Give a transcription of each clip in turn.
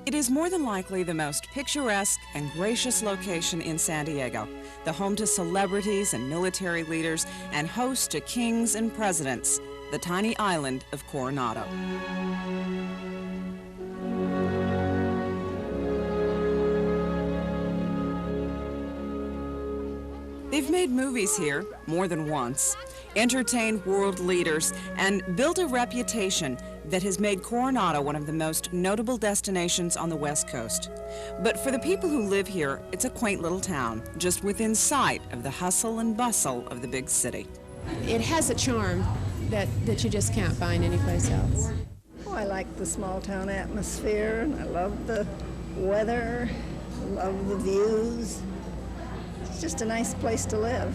It is more than likely the most picturesque and gracious location in San Diego, the home to celebrities and military leaders and host to kings and presidents, the tiny island of Coronado. They've made movies here more than once, entertained world leaders, and built a reputation that has made Coronado one of the most notable destinations on the West Coast. But for the people who live here, it's a quaint little town, just within sight of the hustle and bustle of the big city. It has a charm that you just can't find anyplace else. Oh, I like the small town atmosphere, and I love the weather, I love the views. It's just a nice place to live.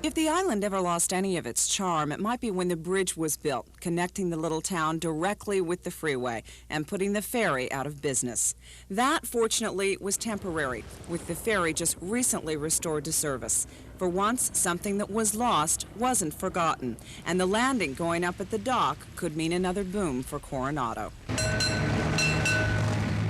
If the island ever lost any of its charm, it might be when the bridge was built, connecting the little town directly with the freeway and putting the ferry out of business. That, fortunately, was temporary, with the ferry just recently restored to service. For once, something that was lost wasn't forgotten, and the landing going up at the dock could mean another boom for Coronado.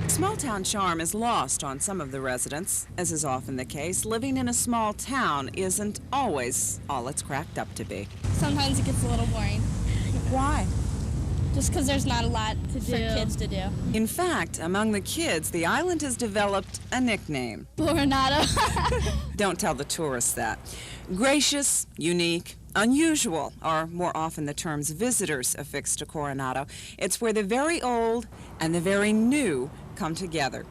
Small-town charm is lost on some of the residents. As is often the case, living in a small town isn't always all it's cracked up to be. Sometimes it gets a little boring. Why? Just because there's not a lot for kids to do. In fact, among the kids, the island has developed a nickname. Coronado. Don't tell the tourists that. Gracious, unique, unusual are more often the terms visitors affix to Coronado. It's where the very old and the very new come together.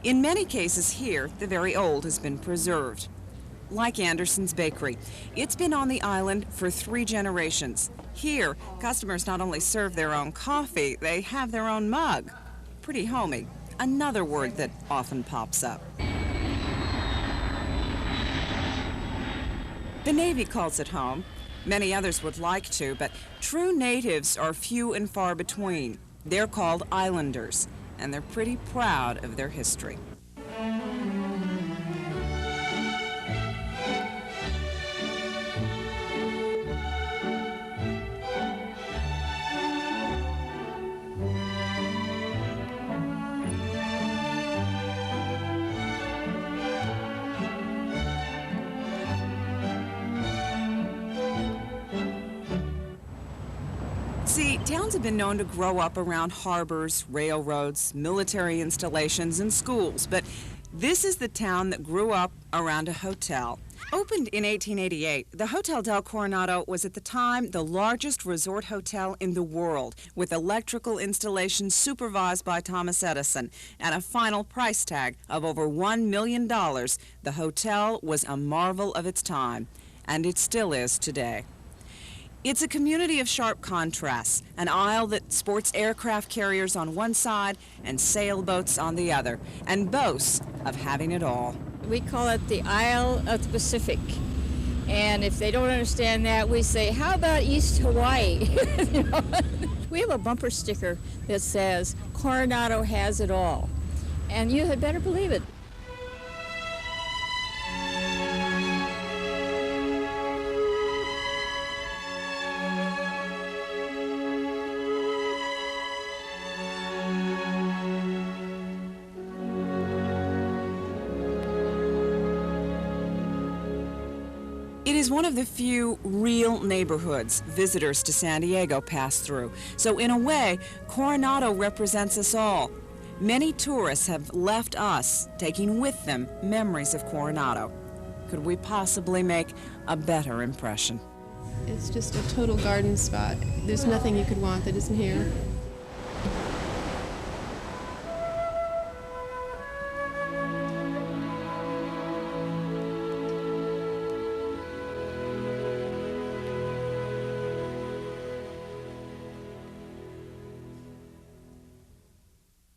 In many cases here, the very old has been preserved. Like Anderson's Bakery. It's been on the island for 3 generations. Here, customers not only serve their own coffee, they have their own mug. Pretty homey. Another word that often pops up. The Navy calls it home. Many others would like to, but true natives are few and far between. They're called islanders, and they're pretty proud of their history. See, towns have been known to grow up around harbors, railroads, military installations, and schools, but this is the town that grew up around a hotel. Opened in 1888, the Hotel del Coronado was at the time the largest resort hotel in the world, with electrical installations supervised by Thomas Edison and a final price tag of over $1 million. The hotel was a marvel of its time, and it still is today. It's a community of sharp contrasts, an isle that sports aircraft carriers on one side and sailboats on the other, and boasts of having it all. We call it the Isle of the Pacific. And if they don't understand that, we say, how about East Hawaii? You know? We have a bumper sticker that says, Coronado has it all. And you had better believe it. It is one of the few real neighborhoods visitors to San Diego pass through. So in a way, Coronado represents us all. Many tourists have left us, taking with them memories of Coronado. Could we possibly make a better impression? It's just a total garden spot. There's nothing you could want that isn't here.